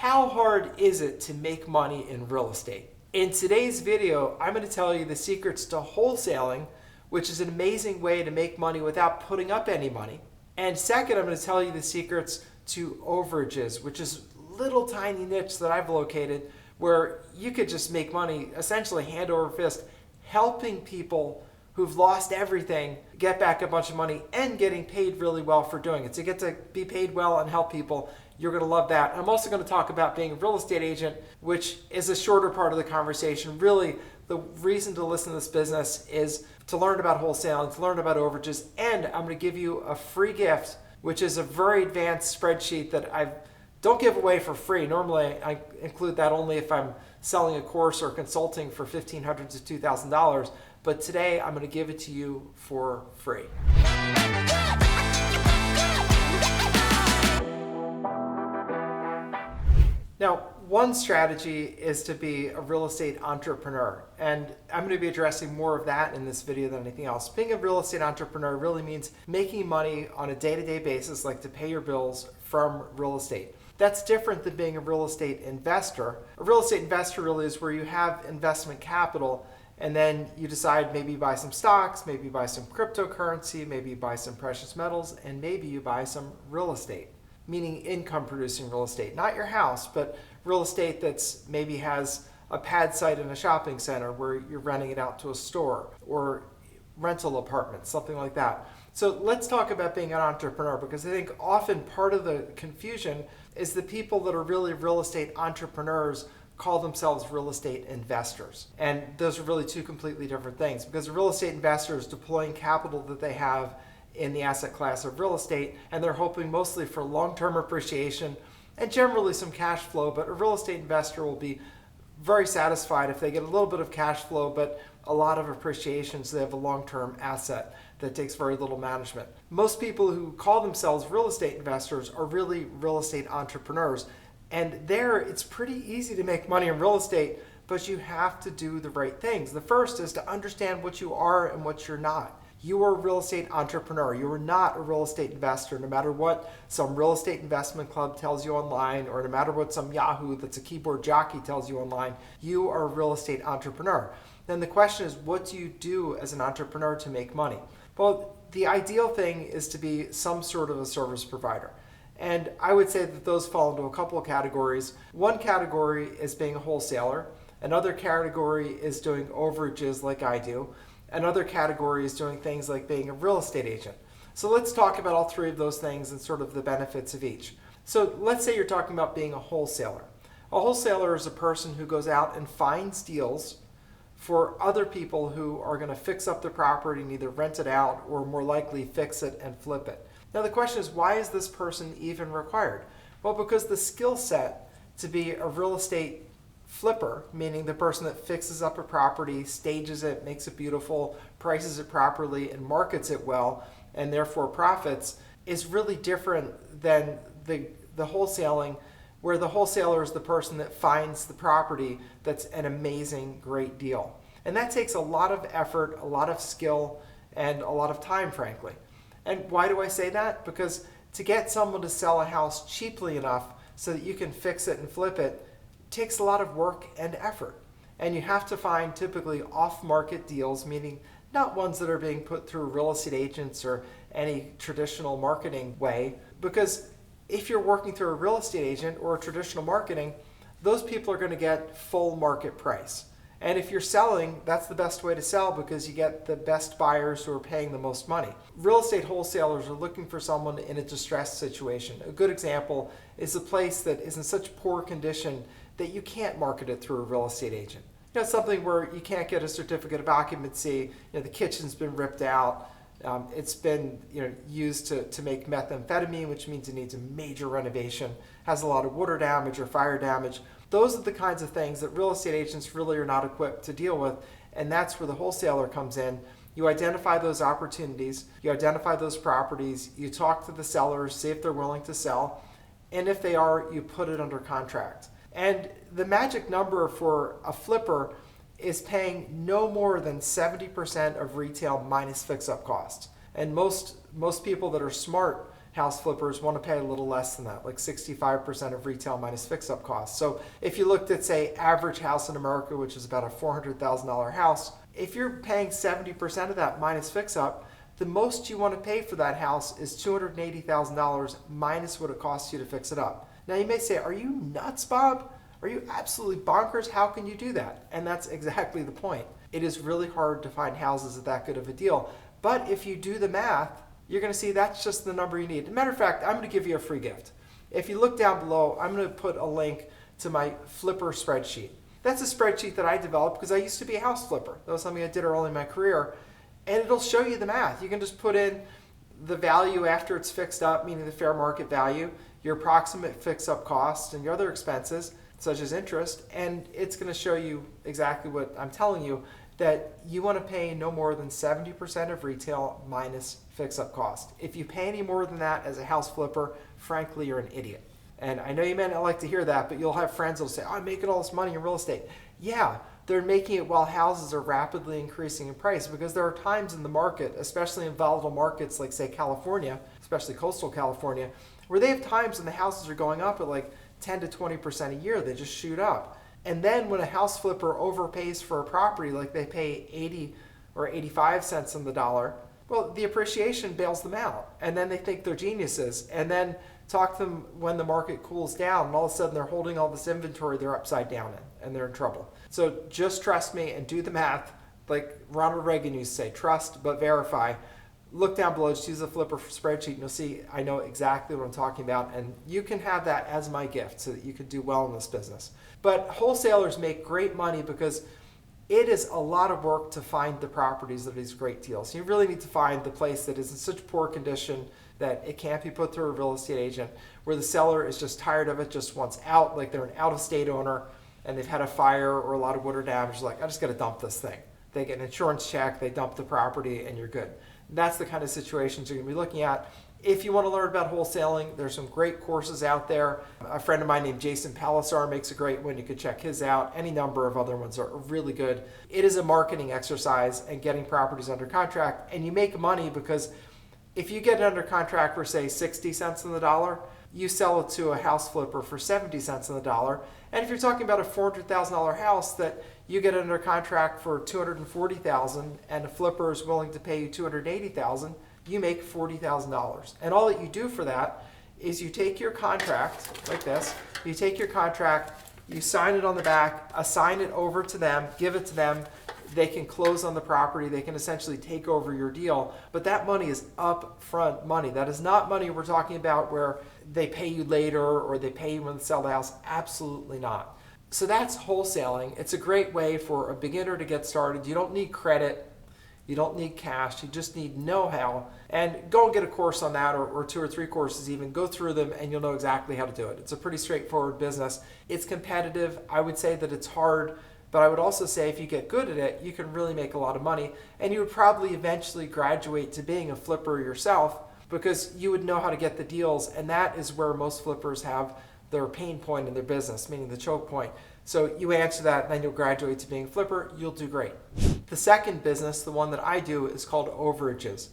How hard is it to make money in real estate? In today's video, I'm going to tell you the secrets to wholesaling, which is an amazing way to make money without putting up any money. And second, I'm going to tell you the secrets to overages, which is a little tiny niche that I've located where you could just make money essentially hand over fist, helping people who've lost everything get back a bunch of money and getting paid really well for doing it. So you get to be paid well and help people. You're going to love that. And I'm also going to talk about being a real estate agent, which is a shorter part of the conversation. Really, the reason to listen to this business is to learn about wholesaling, to learn about overages, and I'm going to give you a free gift, which is a very advanced spreadsheet that I don't give away for free. Normally, I include that only if I'm selling a course or consulting for $1,500 to $2,000. But today, I'm going to give it to you for free. Now, one strategy is to be a real estate entrepreneur, and I'm going to be addressing more of that in this video than anything else. Being a real estate entrepreneur really means making money on a day-to-day basis, like to pay your bills from real estate. That's different than being a real estate investor. A real estate investor really is where you have investment capital, and then you decide maybe you buy some stocks, maybe you buy some cryptocurrency, maybe you buy some precious metals, and maybe you buy some real estate. Meaning income producing real estate, not your house, but real estate that's maybe has a pad site in a shopping center where you're renting it out to a store, or rental apartments, something like that. So let's talk about being an entrepreneur, because I think often part of the confusion is the people that are really real estate entrepreneurs call themselves real estate investors. And those are really two completely different things, because a real estate investor is deploying capital that they have in the asset class of real estate, and they're hoping mostly for long-term appreciation and generally some cash flow. But a real estate investor will be very satisfied if they get a little bit of cash flow but a lot of appreciation, so they have a long-term asset that takes very little management. Most people who call themselves real estate investors are really real estate entrepreneurs, and there it's pretty easy to make money in real estate, but you have to do the right things. The first is to understand what you are and what you're not. You are a real estate entrepreneur. You are not a real estate investor, no matter what some real estate investment club tells you online, or no matter what some Yahoo that's a keyboard jockey tells you online. You are a real estate entrepreneur. Then the question is, what do you do as an entrepreneur to make money? Well, the ideal thing is to be some sort of a service provider. And I would say that those fall into a couple of categories. One category is being a wholesaler. Another category is doing overages like I do. Another category is doing things like being a real estate agent. So let's talk about all three of those things and sort of the benefits of each. So let's say you're talking about being a wholesaler. A wholesaler is a person who goes out and finds deals for other people who are going to fix up the property and either rent it out or more likely fix it and flip it. Now the question is, why is this person even required? Well, because the skill set to be a real estate flipper, meaning the person that fixes up a property, stages it, makes it beautiful, prices it properly, and markets it well, and therefore profits, is really different than the wholesaling, where the wholesaler is the person that finds the property that's an amazing, great deal. And that takes a lot of effort, a lot of skill, and a lot of time, frankly. And why do I say that? Because to get someone to sell a house cheaply enough so that you can fix it and flip it takes a lot of work and effort. And you have to find typically off-market deals, meaning not ones that are being put through real estate agents or any traditional marketing way, because if you're working through a real estate agent or a traditional marketing, those people are going to get full market price. And if you're selling, that's the best way to sell, because you get the best buyers who are paying the most money. Real estate wholesalers are looking for someone in a distressed situation. A good example is a place that is in such poor condition that you can't market it through a real estate agent. You know, something where you can't get a certificate of occupancy, the kitchen's been ripped out, it's been used to make methamphetamine, which means it needs a major renovation, has a lot of water damage or fire damage. Those are the kinds of things that real estate agents really are not equipped to deal with, and that's where the wholesaler comes in. You identify those opportunities, you identify those properties, you talk to the sellers, see if they're willing to sell, and if they are, you put it under contract. And the magic number for a flipper is paying no more than 70% of retail minus fix-up costs. And most people that are smart house flippers want to pay a little less than that, like 65% of retail minus fix-up costs. So if you looked at, say, average house in America, which is about a $400,000 house, if you're paying 70% of that minus fix-up, the most you want to pay for that house is $280,000 minus what it costs you to fix it up. Now you may say, are you nuts, Bob? Are you absolutely bonkers? How can you do that? And that's exactly the point. It is really hard to find houses at that good of a deal. But if you do the math, you're going to see that's just the number you need. As a matter of fact, I'm going to give you a free gift. If you look down below, I'm going to put a link to my flipper spreadsheet. That's a spreadsheet that I developed because I used to be a house flipper. That was something I did early in my career. And it'll show you the math. You can just put in the value after it's fixed up, meaning the fair market value, your approximate fix-up costs, and your other expenses, such as interest, and it's going to show you exactly what I'm telling you, that you want to pay no more than 70% of retail minus fix-up cost. If you pay any more than that as a house flipper, frankly, you're an idiot. And I know you may not like to hear that, but you'll have friends that'll say, oh, I'm making all this money in real estate. Yeah, they're making it while houses are rapidly increasing in price, because there are times in the market, especially in volatile markets like, say, California, especially coastal California, where they have times when the houses are going up at like 10 to 20% a year. They just shoot up. And then when a house flipper overpays for a property, like they pay 80 or 85 cents on the dollar, well, the appreciation bails them out. And then they think they're geniuses. And then talk to them when the market cools down, and all of a sudden they're holding all this inventory they're upside down in, and they're in trouble. So just trust me and do the math. Like Ronald Reagan used to say, trust but verify. Look down below, just use a flipper spreadsheet, and you'll see I know exactly what I'm talking about. And you can have that as my gift so that you can do well in this business. But wholesalers make great money because it is a lot of work to find the properties of these great deals. You really need to find the place that is in such poor condition that it can't be put through a real estate agent, where the seller is just tired of it, just wants out, like they're an out-of-state owner and they've had a fire or a lot of water damage, like, I just got to dump this thing. They get an insurance check, they dump the property, and you're good. That's the kind of situations you're going to be looking at. If you want to learn about wholesaling, there's some great courses out there. A friend of mine named Jason Palisar makes a great one. You could check his out. Any number of other ones are really good. It is a marketing exercise and getting properties under contract. And you make money because if you get it under contract for, say, 60 cents on the dollar, you sell it to a house flipper for 70 cents on the dollar. And if you're talking about a $400,000 house that you get under contract for $240,000 and a flipper is willing to pay you $280,000, you make $40,000. And all that you do for that is you take your contract like this, you take your contract, you sign it on the back, assign it over to them, give it to them. They can close on the property. They can essentially take over your deal. But that money is upfront money. That is not money we're talking about where they pay you later or they pay you when they sell the house. Absolutely not. So that's wholesaling. It's a great way for a beginner to get started. You don't need credit. You don't need cash. You just need know-how. And go and get a course on that, or 2 or 3 courses even. Go through them and you'll know exactly how to do it. It's a pretty straightforward business. It's competitive. I would say that it's hard. But I would also say if you get good at it, you can really make a lot of money. And you would probably eventually graduate to being a flipper yourself because you would know how to get the deals. And that is where most flippers have their pain point in their business, meaning the choke point. So you answer that, and then you'll graduate to being a flipper. You'll do great. The second business, the one that I do, is called Overages.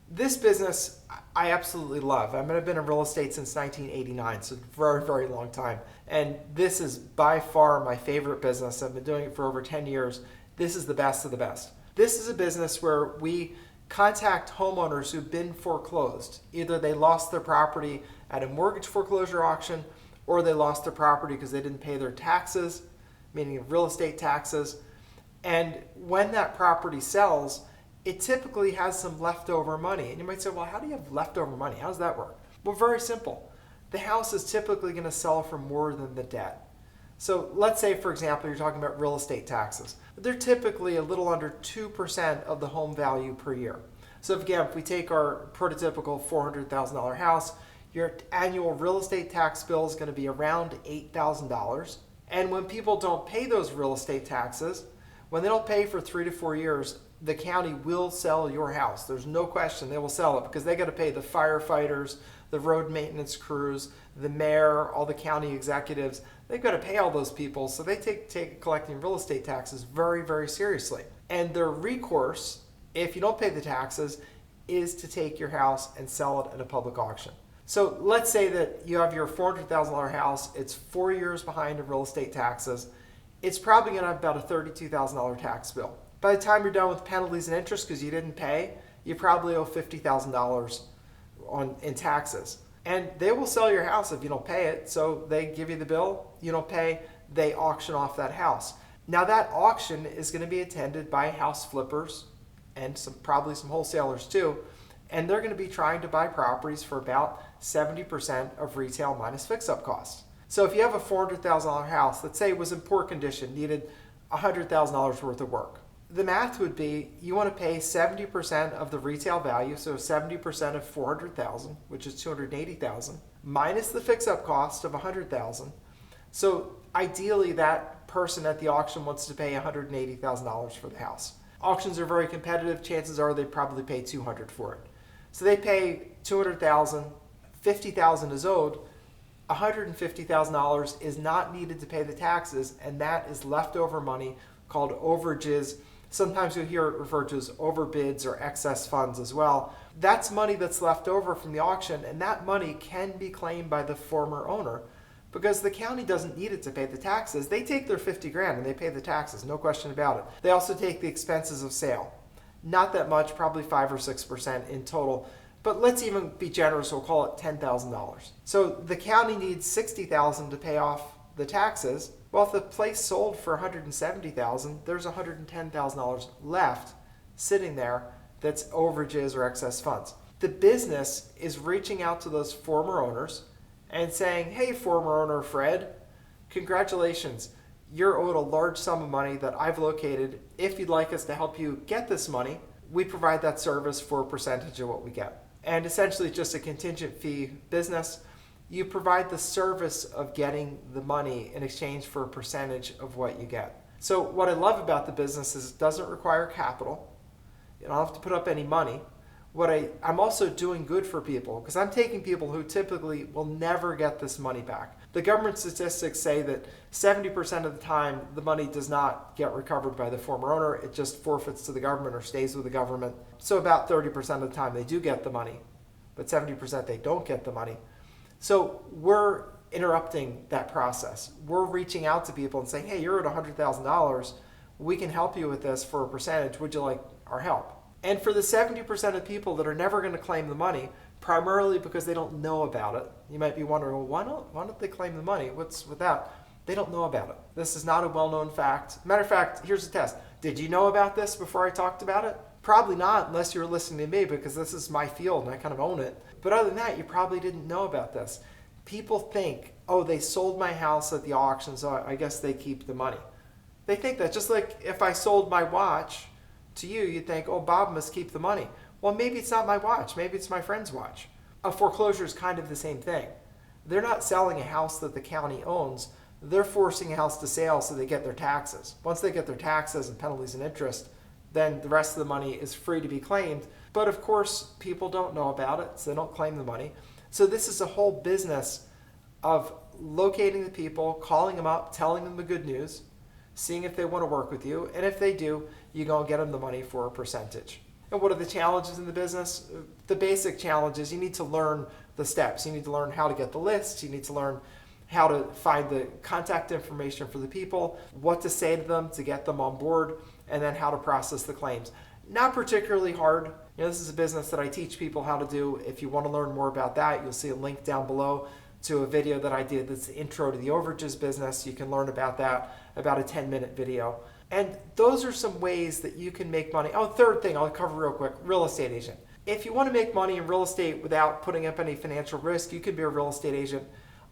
This business I absolutely love. I mean, I've been in real estate since 1989, so a very, very long time. And this is by far my favorite business. I've been doing it for over 10 years. This is the best of the best. This is a business where we contact homeowners who've been foreclosed. Either they lost their property at a mortgage foreclosure auction, or they lost their property because they didn't pay their taxes, meaning real estate taxes. And when that property sells, it typically has some leftover money. And you might say, well, how do you have leftover money? How does that work? Well, very simple. The house is typically going to sell for more than the debt. So let's say, for example, you're talking about real estate taxes. They're typically a little under 2% of the home value per year. So if we take our prototypical $400,000 house, your annual real estate tax bill is going to be around $8,000. And when people don't pay those real estate taxes, when they don't pay for 3 to 4 years, the county will sell your house. There's no question they will sell it because they got to pay the firefighters, the road maintenance crews, the mayor, all the county executives. They've got to pay all those people. So they take collecting real estate taxes very, very seriously. And their recourse, if you don't pay the taxes, is to take your house and sell it at a public auction. So let's say that you have your $400,000 house, it's 4 years behind in real estate taxes. It's probably going to have about a $32,000 tax bill. By the time you're done with penalties and interest because you didn't pay, you probably owe $50,000 in taxes. And they will sell your house if you don't pay it. So they give you the bill, you don't pay, they auction off that house. Now that auction is going to be attended by house flippers and probably some wholesalers too. And they're going to be trying to buy properties for about 70% of retail minus fix-up costs. So if you have a $400,000 house, let's say it was in poor condition, needed $100,000 worth of work. The math would be you want to pay 70% of the retail value, so 70% of $400,000, which is $280,000, minus the fix-up cost of $100,000. So ideally, that person at the auction wants to pay $180,000 for the house. Auctions are very competitive. Chances are they probably pay $200,000 for it. So they pay $200,000, $50,000 is owed. $150,000 is not needed to pay the taxes, and that is leftover money called overages. Sometimes you'll hear it referred to as overbids or excess funds as well. That's money that's left over from the auction, and that money can be claimed by the former owner because the county doesn't need it to pay the taxes. They take their $50,000 and they pay the taxes, no question about it. They also take the expenses of sale. Not that much, probably 5 or 6% in total. But let's even be generous, we'll call it $10,000. So the county needs $60,000 to pay off the taxes. Well, if the place sold for $170,000, there's $110,000 left sitting there that's overages or excess funds. The business is reaching out to those former owners and saying, hey, former owner Fred, congratulations. You're owed a large sum of money that I've located. If you'd like us to help you get this money, we provide that service for a percentage of what we get. And essentially just a contingent fee business. You provide the service of getting the money in exchange for a percentage of what you get. So what I love about the business is it doesn't require capital. You don't have to put up any money. I'm also doing good for people because I'm taking people who typically will never get this money back. The government statistics say that 70% of the time the money does not get recovered by the former owner. It just forfeits to the government or stays with the government. So about 30% of the time they do get the money, but 70% they don't get the money. So we're interrupting that process. We're reaching out to people and saying, hey, you're at $100,000. We can help you with this for a percentage. Would you like our help? And for the 70% of people that are never going to claim the money, primarily because they don't know about it, you might be wondering, well, why don't they claim the money? What's with that? They don't know about it. This is not a well-known fact. Matter of fact, here's the test. Did you know about this before I talked about it? Probably not, unless you were listening to me, because this is my field and I kind of own it. But other than that, you probably didn't know about this. People think, oh, they sold my house at the auction, so I guess they keep the money. They think that. Just like if I sold my watch to you, you'd think, oh, Bob must keep the money. Well, maybe it's not my watch. Maybe it's my friend's watch. A foreclosure is kind of the same thing. They're not selling a house that the county owns. They're forcing a house to sale so they get their taxes. Once they get their taxes and penalties and interest, then the rest of the money is free to be claimed. But of course, people don't know about it, so they don't claim the money. So this is a whole business of locating the people, calling them up, telling them the good news, seeing if they want to work with you. And if they do, you go and get them the money for a percentage. And what are the challenges in the business? The basic challenge is you need to learn the steps. You need to learn how to get the lists. You need to learn how to find the contact information for the people, what to say to them to get them on board, and then how to process the claims. Not particularly hard. This is a business that I teach people how to do. If you want to learn more about that, you'll see a link down below to a video that I did that's the intro to the Overages business. You can learn about that, about a 10-minute video. And those are some ways that you can make money. Oh, third thing I'll cover real quick, real estate agent. If you want to make money in real estate without putting up any financial risk, you can be a real estate agent.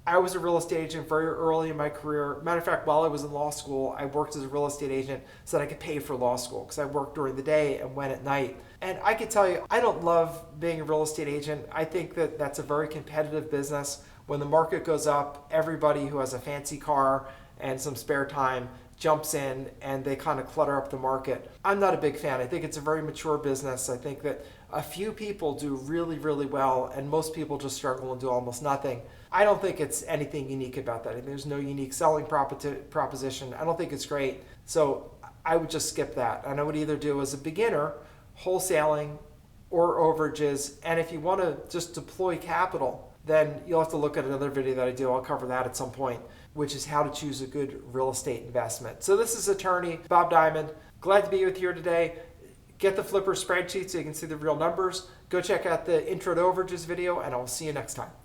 I was a real estate agent very early in my career. Matter of fact, while I was in law school, I worked as a real estate agent so that I could pay for law school because I worked during the day and went at night. And I can tell you, I don't love being a real estate agent. I think that that's a very competitive business. When the market goes up, everybody who has a fancy car and some spare time jumps in and they kind of clutter up the market. I'm not a big fan. I think it's a very mature business. I think that a few people do really, really well and most people just struggle and do almost nothing. I don't think it's anything unique about that. There's no unique selling proposition. I don't think it's great. So I would just skip that. And I would either do as a beginner, wholesaling or overages. And if you want to just deploy capital, then you'll have to look at another video that I do. I'll cover that at some point, which is how to choose a good real estate investment. So this is attorney Bob Diamond. Glad to be with you here today. Get the Flipper spreadsheet so you can see the real numbers. Go check out the Intro to Overages video, and I'll see you next time.